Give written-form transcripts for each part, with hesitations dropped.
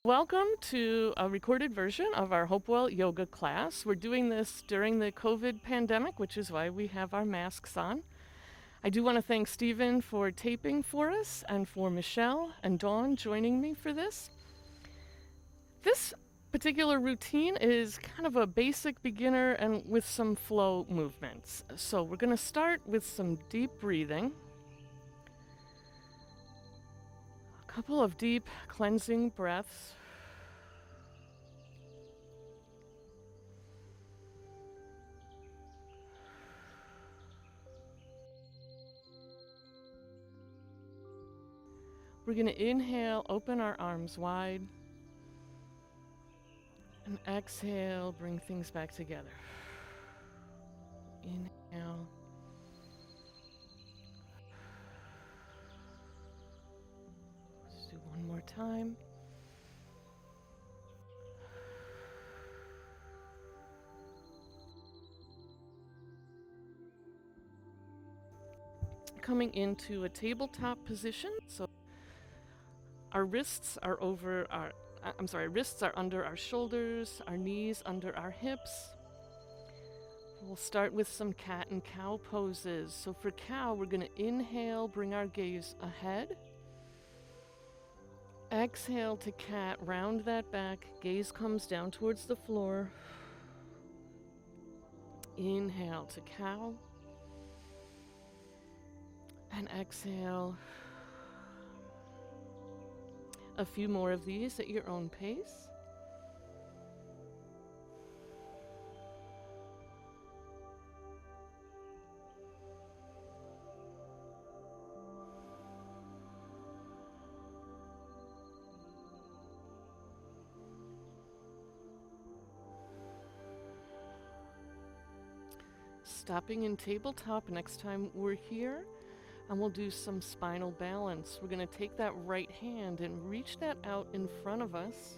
Welcome to a recorded version of our Hopewell yoga class. We're doing this during the COVID pandemic, which is why we have our masks on. I do want to thank Stephen for taping for us and for Michelle and Dawn joining me for this. This particular routine is kind of a basic beginner and with some flow movements. So we're going to start with some deep breathing. A couple of deep cleansing breaths. We're going to inhale, open our arms wide, and exhale, bring things back together. Inhale. Let's do one more time. Coming into a tabletop position, so our wrists are wrists are under our shoulders, our knees under our hips. We'll start with some cat and cow poses. So for cow, we're going to inhale, bring our gaze ahead. Exhale to cat, round that back, gaze comes down towards the floor. Inhale to cow. And exhale. A few more of these at your own pace. Stopping in tabletop next time we're here, and we'll do some spinal balance. We're going to take that right hand and reach that out in front of us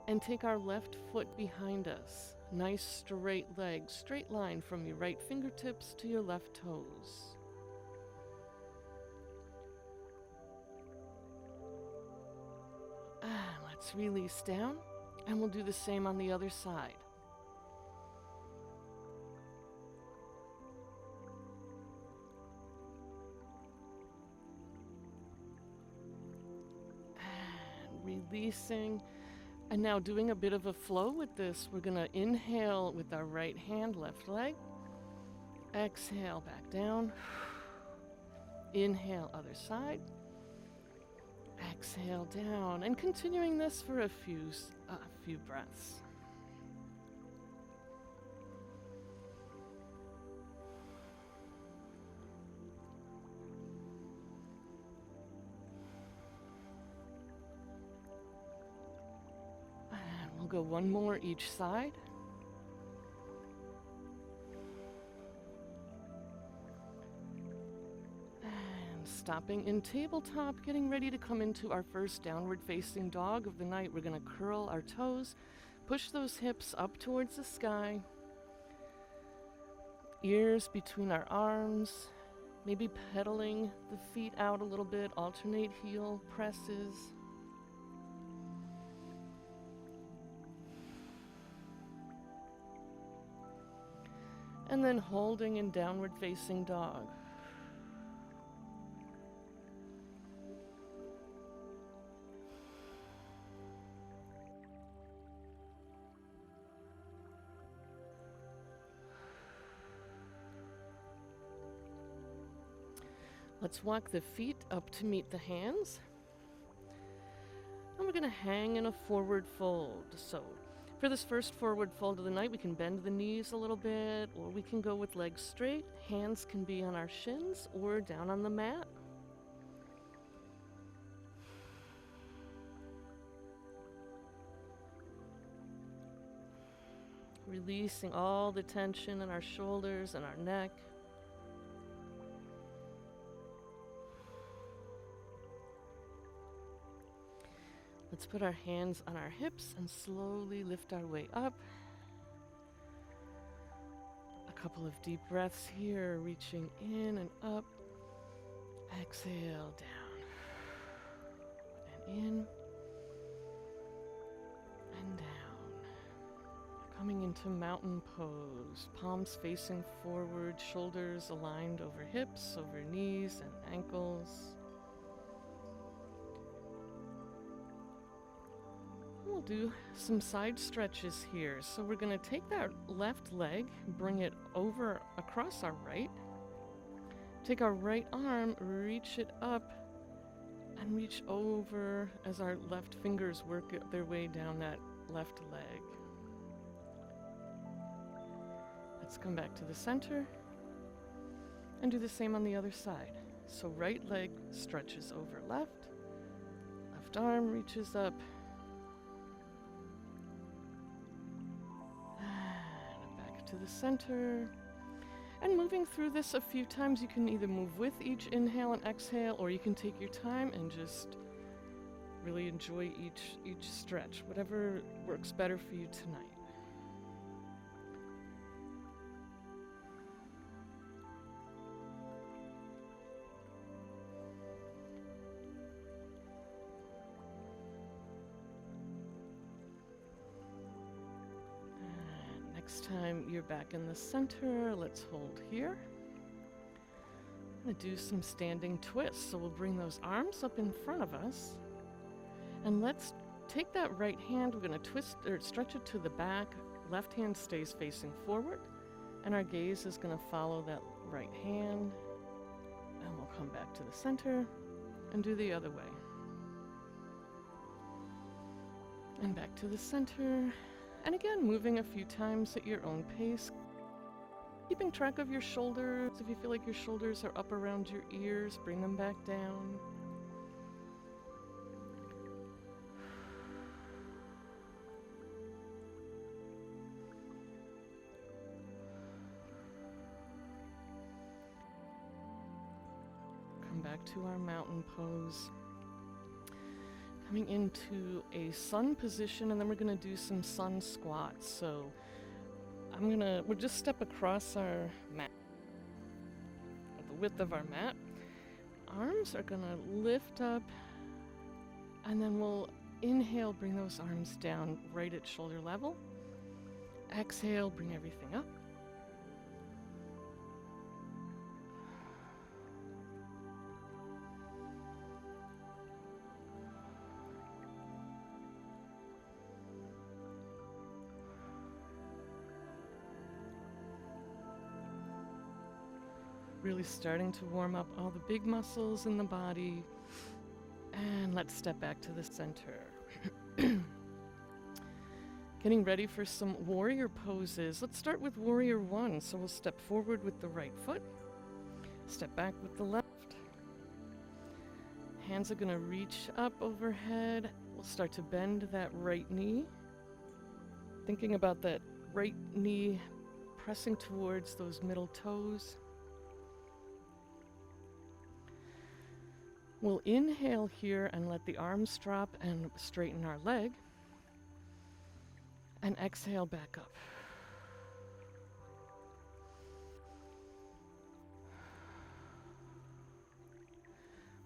and take our left foot behind us. Nice straight leg, straight line from your right fingertips to your left toes. Let's release down, and we'll do the same on the other side. Releasing, and now doing a bit of a flow with this. We're going to inhale with our right hand, left leg. Exhale, back down. Inhale, other side. Exhale, down, and continuing this for a few breaths. We'll go one more each side. And stopping in tabletop, getting ready to come into our first downward facing dog of the night. We're going to curl our toes, push those hips up towards the sky, ears between our arms, maybe pedaling the feet out a little bit, alternate heel presses. And then holding in downward facing dog. Let's walk the feet up to meet the hands. And we're going to hang in a forward fold. So for this first forward fold of the night, we can bend the knees a little bit, or we can go with legs straight. Hands can be on our shins or down on the mat. Releasing all the tension in our shoulders and our neck. Let's put our hands on our hips and slowly lift our way up. A couple of deep breaths here, reaching in and up. Exhale, down and in. into mountain pose. Palms facing forward, shoulders aligned over hips, over knees and ankles. We'll do some side stretches here. So we're going to take that left leg, bring it over across our right. Take our right arm, reach it up, and reach over as our left fingers work their way down that left leg. Let's come back to the center and do the same on the other side. So right leg stretches over left, left arm reaches up, and back to the center. And moving through this a few times, you can either move with each inhale and exhale, or you can take your time and just really enjoy each stretch, whatever works better for you tonight. Next time you're back in the center, let's hold here. I'm going to do some standing twists. So we'll bring those arms up in front of us. And let's take that right hand, we're going to twist or stretch it to the back. Left hand stays facing forward. And our gaze is going to follow that right hand. And we'll come back to the center and do the other way. And back to the center. And again, moving a few times at your own pace. Keeping track of your shoulders. If you feel like your shoulders are up around your ears, bring them back down. Come back to our mountain pose. Coming into a sun position, and then we're going to do some sun squats. So we'll just step across our mat, at the width of our mat. Arms are going to lift up, and then we'll inhale, bring those arms down right at shoulder level. Exhale, bring everything up. Really starting to warm up all the big muscles in the body. And let's step back to the center. Getting ready for some warrior poses. Let's start with warrior one. So we'll step forward with the right foot. Step back with the left. Hands are going to reach up overhead. We'll start to bend that right knee. Thinking about that right knee pressing towards those middle toes. We'll inhale here and let the arms drop and straighten our leg. And exhale back up.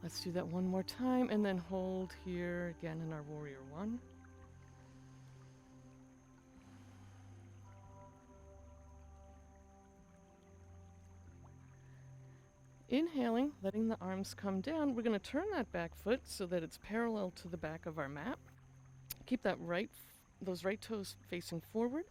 Let's do that one more time and then hold here again in our warrior one. Inhaling, letting the arms come down, we're going to turn that back foot so that it's parallel to the back of our mat. Keep that those right toes facing forward.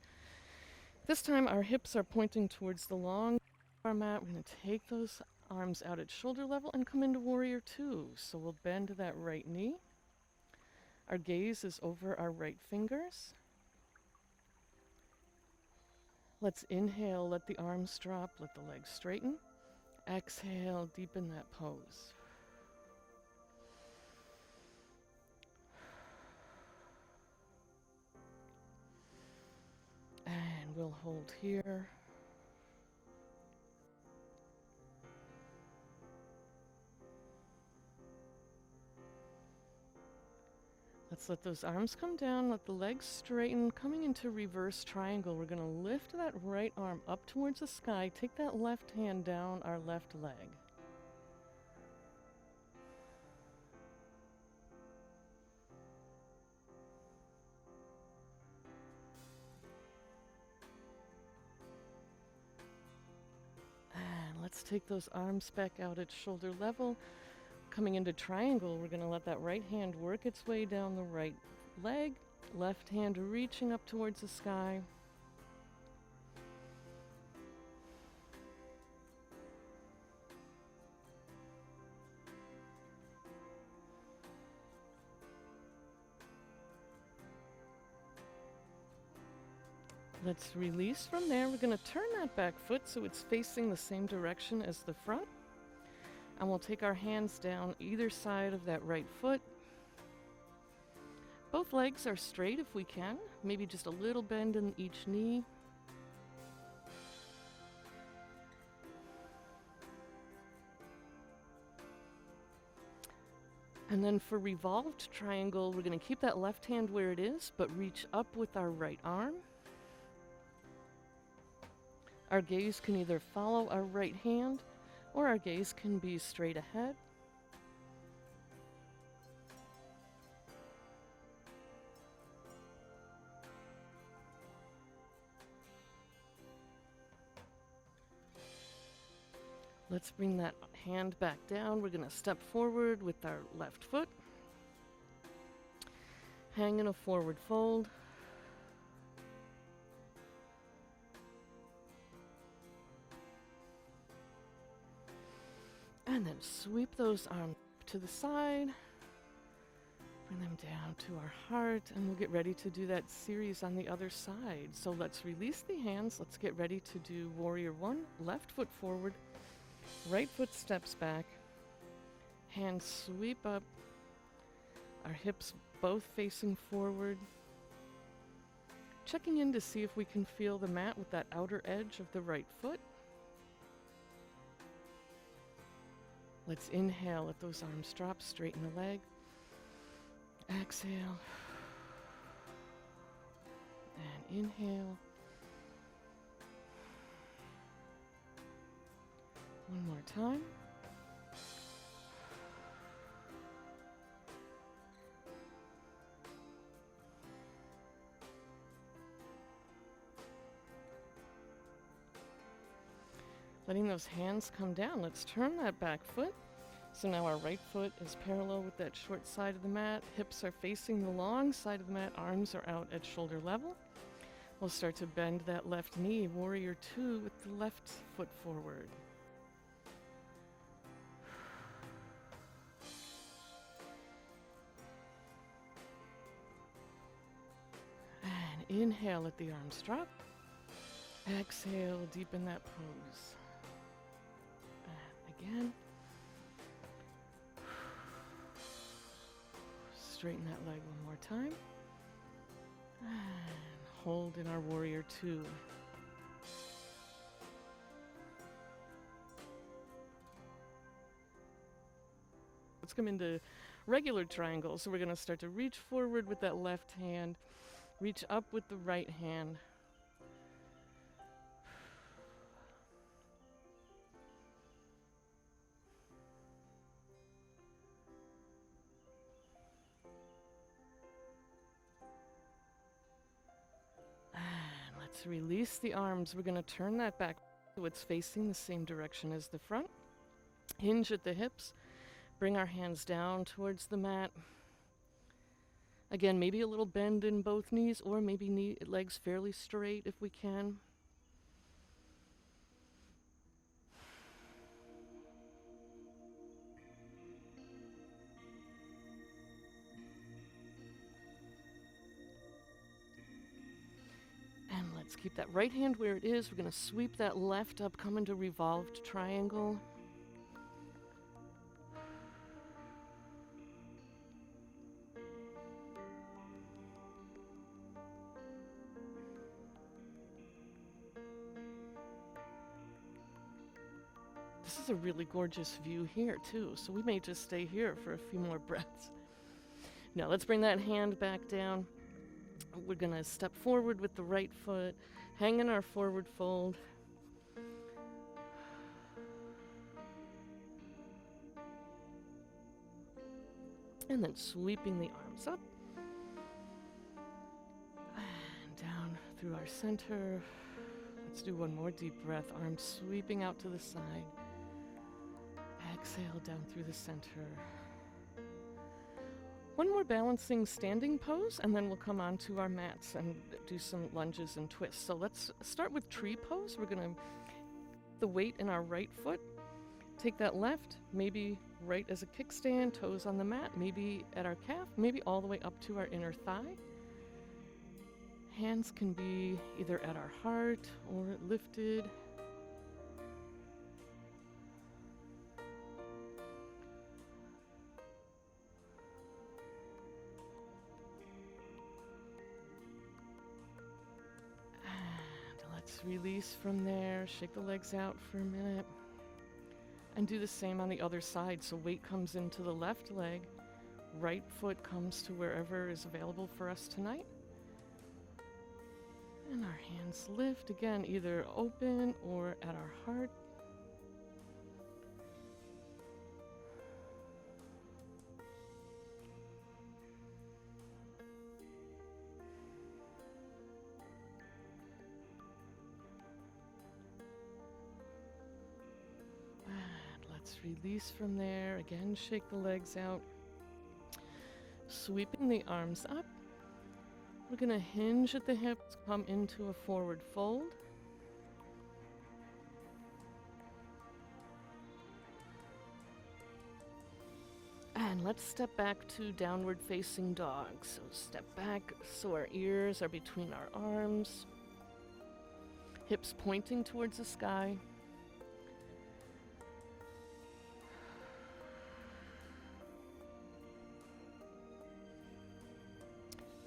This time our hips are pointing towards the long of our mat. We're going to take those arms out at shoulder level and come into warrior two. So we'll bend that right knee. Our gaze is over our right fingers. Let's inhale, let the arms drop, let the legs straighten. Exhale, deepen that pose. And we'll hold here. Let's let those arms come down, let the legs straighten. Coming into reverse triangle, we're going to lift that right arm up towards the sky. Take that left hand down our left leg. take those arms back out at shoulder level. Coming into triangle, we're going to let that right hand work its way down the right leg, left hand reaching up towards the sky. Let's release from there. We're going to turn that back foot so it's facing the same direction as the front. And we'll take our hands down either side of that right foot. Both legs are straight if we can, maybe just a little bend in each knee. And then for revolved triangle, we're going to keep that left hand where it is, but reach up with our right arm. Our gaze can either follow our right hand, or our gaze can be straight ahead. Let's bring that hand back down. We're going to step forward with our left foot. Hang in a forward fold. And then sweep those arms to the side. Bring them down to our heart, and we'll get ready to do that series on the other side. So let's release the hands. Let's get ready to do warrior one. Left foot forward, right foot steps back, hands sweep up, our hips both facing forward. Checking in to see if we can feel the mat with that outer edge of the right foot. Let's inhale, let those arms drop, straighten the leg. Exhale. And inhale. One more time. Letting those hands come down. Let's turn that back foot. So now our right foot is parallel with that short side of the mat. Hips are facing the long side of the mat. Arms are out at shoulder level. We'll start to bend that left knee. Warrior two with the left foot forward. And inhale, let the arms drop. Exhale, deepen that pose. And again. Straighten that leg one more time. And hold in our warrior two. Let's come into regular triangle. So we're going to start to reach forward with that left hand. Reach up with the right hand. Let's release the arms. We're going to turn that back so it's facing the same direction as the front. Hinge at the hips. Bring our hands down towards the mat. Again, maybe a little bend in both knees, or maybe legs fairly straight if we can. Let's keep that right hand where it is. We're going to sweep that left up, come into revolved triangle. This is a really gorgeous view here too, so we may just stay here for a few more breaths. Now let's bring that hand back down. We're going to step forward with the right foot, hang in our forward fold. And then sweeping the arms up and down through our center. Let's do one more deep breath, arms sweeping out to the side. Exhale down through the center. One more balancing standing pose, and then we'll come onto our mats and do some lunges and twists. So let's start with tree pose. We're gonna the weight in our right foot. Take that left, maybe right as a kickstand, toes on the mat, maybe at our calf, maybe all the way up to our inner thigh. Hands can be either at our heart or lifted. And let's release from there, shake the legs out for a minute. And do the same on the other side. So weight comes into the left leg, right foot comes to wherever is available for us tonight. And our hands lift again, either open or at our heart. Release from there. Again, shake the legs out. Sweeping the arms up. We're going to hinge at the hips, come into a forward fold. And let's step back to downward facing dog. So step back so our ears are between our arms. Hips pointing towards the sky.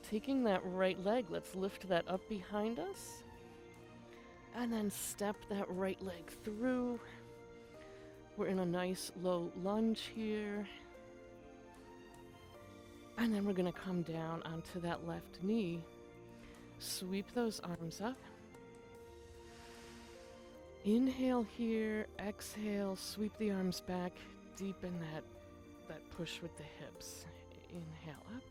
Taking that right leg, let's lift that up behind us. And then step that right leg through. We're in a nice low lunge here. And then we're going to come down onto that left knee. Sweep those arms up. Inhale here, exhale, sweep the arms back, deepen that push with the hips. Inhale up.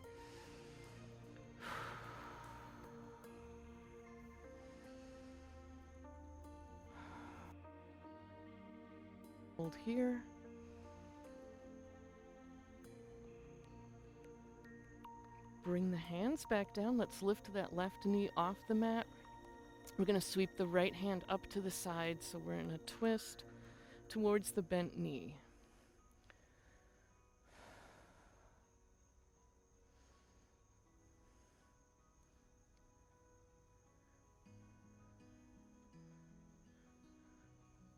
Hold here. Bring the hands back down. Let's lift that left knee off the mat. We're going to sweep the right hand up to the side, so we're in a twist towards the bent knee.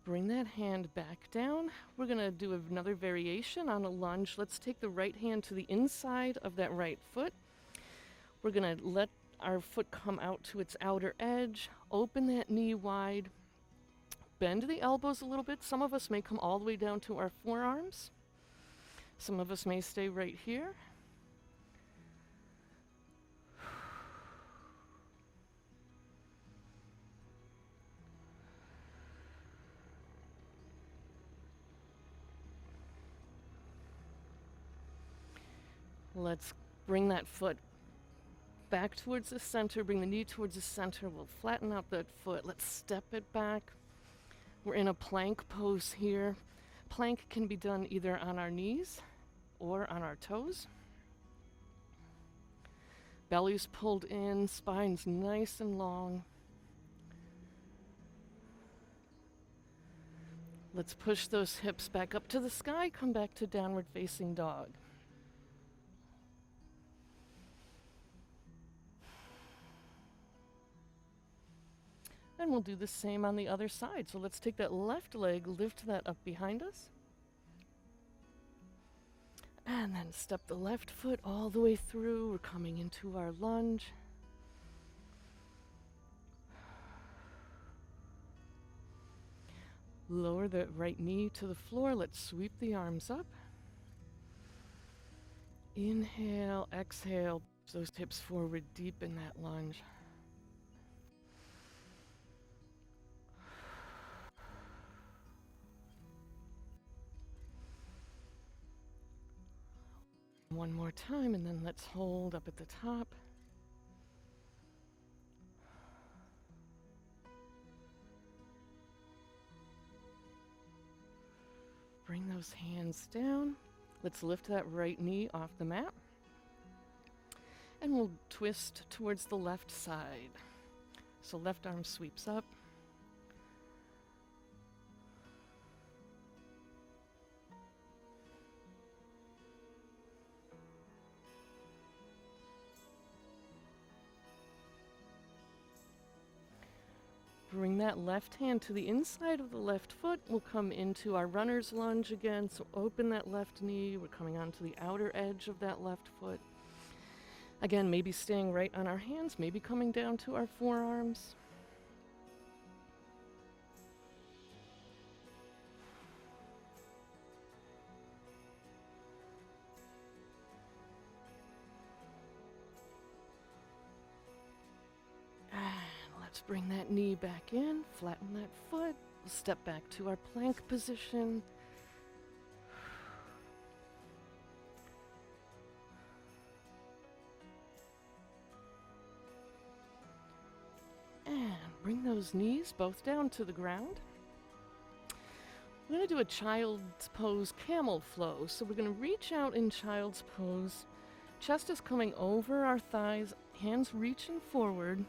Bring that hand back down. We're going to do another variation on a lunge. Let's take the right hand to the inside of that right foot. We're going to let our foot come out to its outer edge. Open that knee wide. Bend the elbows a little bit. Some of us may come all the way down to our forearms. Some of us may stay right here. Let's bring that foot back towards the center, bring the knee towards the center. We'll flatten out that foot. Let's step it back. We're in a plank pose here. Plank can be done either on our knees or on our toes. Belly's pulled in, spine's nice and long. Let's push those hips back up to the sky, come back to downward facing dog. And we'll do the same on the other side. So let's take that left leg, lift that up behind us. And then step the left foot all the way through. We're coming into our lunge. Lower the right knee to the floor. Let's sweep the arms up. Inhale, exhale. Push those hips forward deep in that lunge. One more time, and then let's hold up at the top. Bring those hands down. Let's lift that right knee off the mat. And we'll twist towards the left side. So left arm sweeps up. Bring that left hand to the inside of the left foot. We'll come into our runner's lunge again. So open that left knee. We're coming onto the outer edge of that left foot. Again, maybe staying right on our hands, maybe coming down to our forearms. Let's bring that knee back in, flatten that foot, step back to our plank position. And bring those knees both down to the ground. We're going to do a child's pose camel flow. So we're going to reach out in child's pose. Chest is coming over our thighs, hands reaching forward.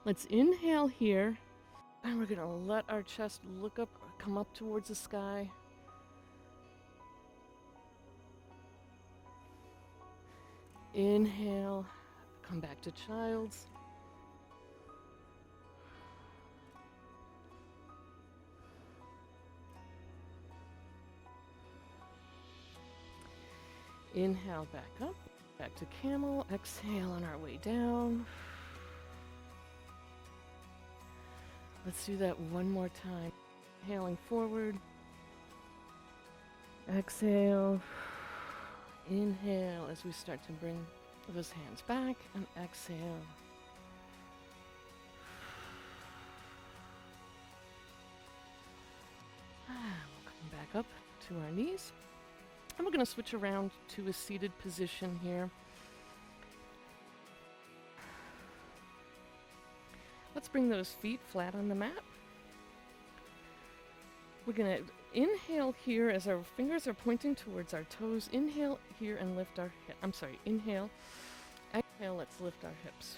Let's inhale here, and we're gonna let our chest look up, come up towards the sky. Inhale, come back to child's. Inhale, back up, back to camel. Exhale on our way down. Let's do that one more time. Inhaling forward. Exhale. Inhale as we start to bring those hands back, and exhale. We'll come back up to our knees. And we're going to switch around to a seated position here. Let's bring those feet flat on the mat. We're going to inhale here as our fingers are pointing towards our toes. Inhale here and lift our inhale. Exhale, let's lift our hips.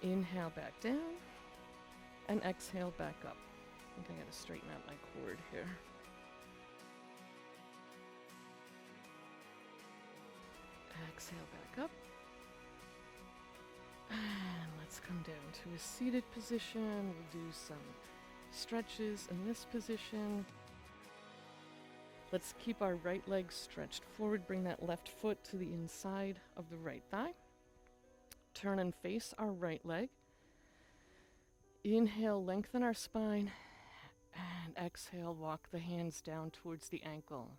Inhale back down and exhale back up. I think I got to straighten out my cord here. Exhale back up. And let's come down to a seated position. We'll do some stretches in this position. Let's keep our right leg stretched forward. Bring that left foot to the inside of the right thigh. Turn and face our right leg. Inhale, lengthen our spine. And exhale, walk the hands down towards the ankle.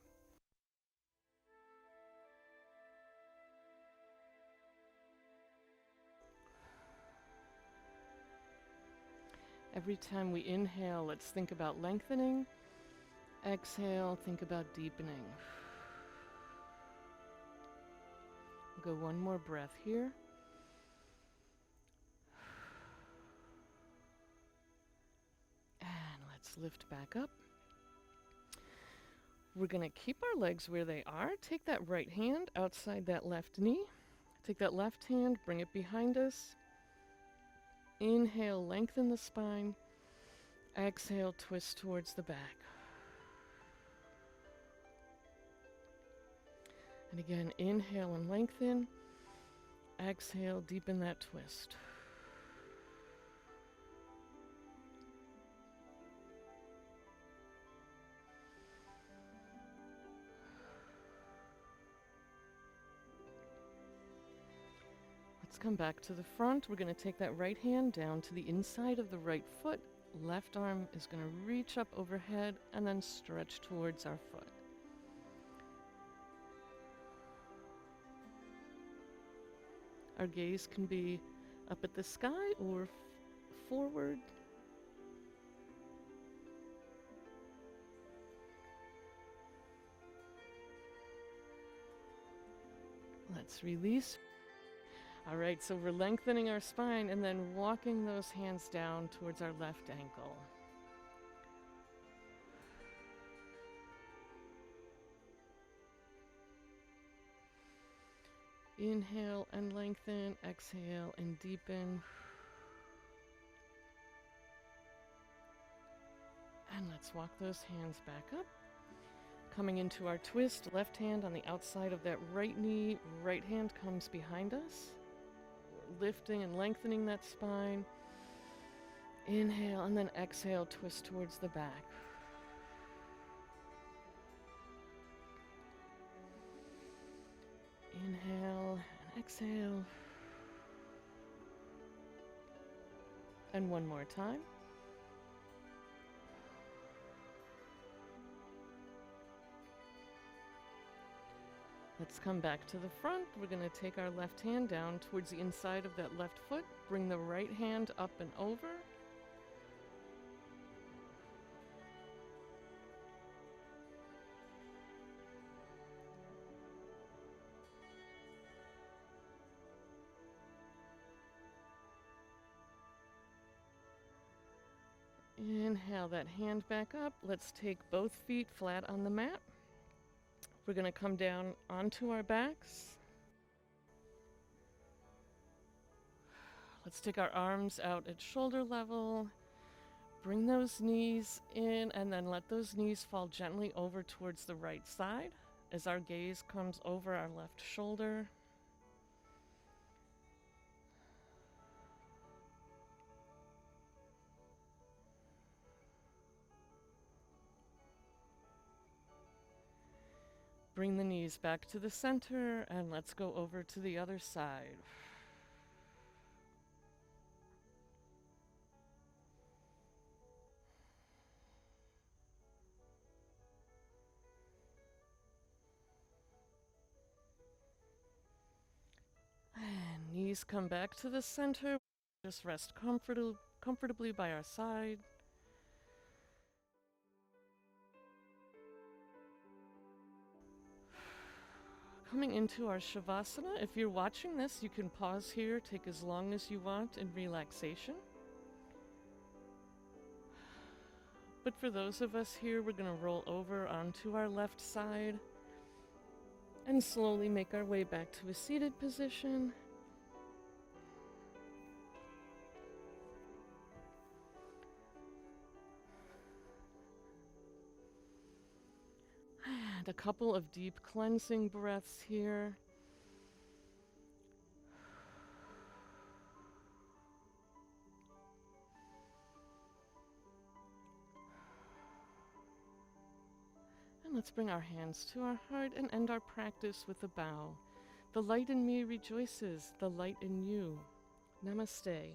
Every time we inhale, let's think about lengthening. Exhale, think about deepening. We'll go one more breath here. And let's lift back up. We're going to keep our legs where they are. Take that right hand outside that left knee. Take that left hand, bring it behind us. Inhale, lengthen the spine. Exhale, twist towards the back. And again, inhale and lengthen. Exhale, deepen that twist. Let's come back to the front. We're going to take that right hand down to the inside of the right foot. Left arm is going to reach up overhead and then stretch towards our foot. Our gaze can be up at the sky or forward. Let's release. All right, so we're lengthening our spine and then walking those hands down towards our left ankle. Inhale and lengthen, exhale and deepen. And let's walk those hands back up. Coming into our twist, left hand on the outside of that right knee, right hand comes behind us. We're lifting and lengthening that spine. Inhale and then exhale, twist towards the back. Inhale and exhale. And one more time. Let's come back to the front. We're going to take our left hand down towards the inside of that left foot. Bring the right hand up and over. Inhale that hand back up. Let's take both feet flat on the mat. We're going to come down onto our backs. Let's take our arms out at shoulder level. Bring those knees in and then let those knees fall gently over towards the right side as our gaze comes over our left shoulder. Bring the knees back to the center and let's go over to the other side. And knees come back to the center. Just rest comfortably by our side. Coming into our Shavasana. If you're watching this, you can pause here, take as long as you want in relaxation. But for those of us here, we're going to roll over onto our left side and slowly make our way back to a seated position. And a couple of deep cleansing breaths here. And let's bring our hands to our heart and end our practice with a bow. The light in me rejoices, the light in you. Namaste.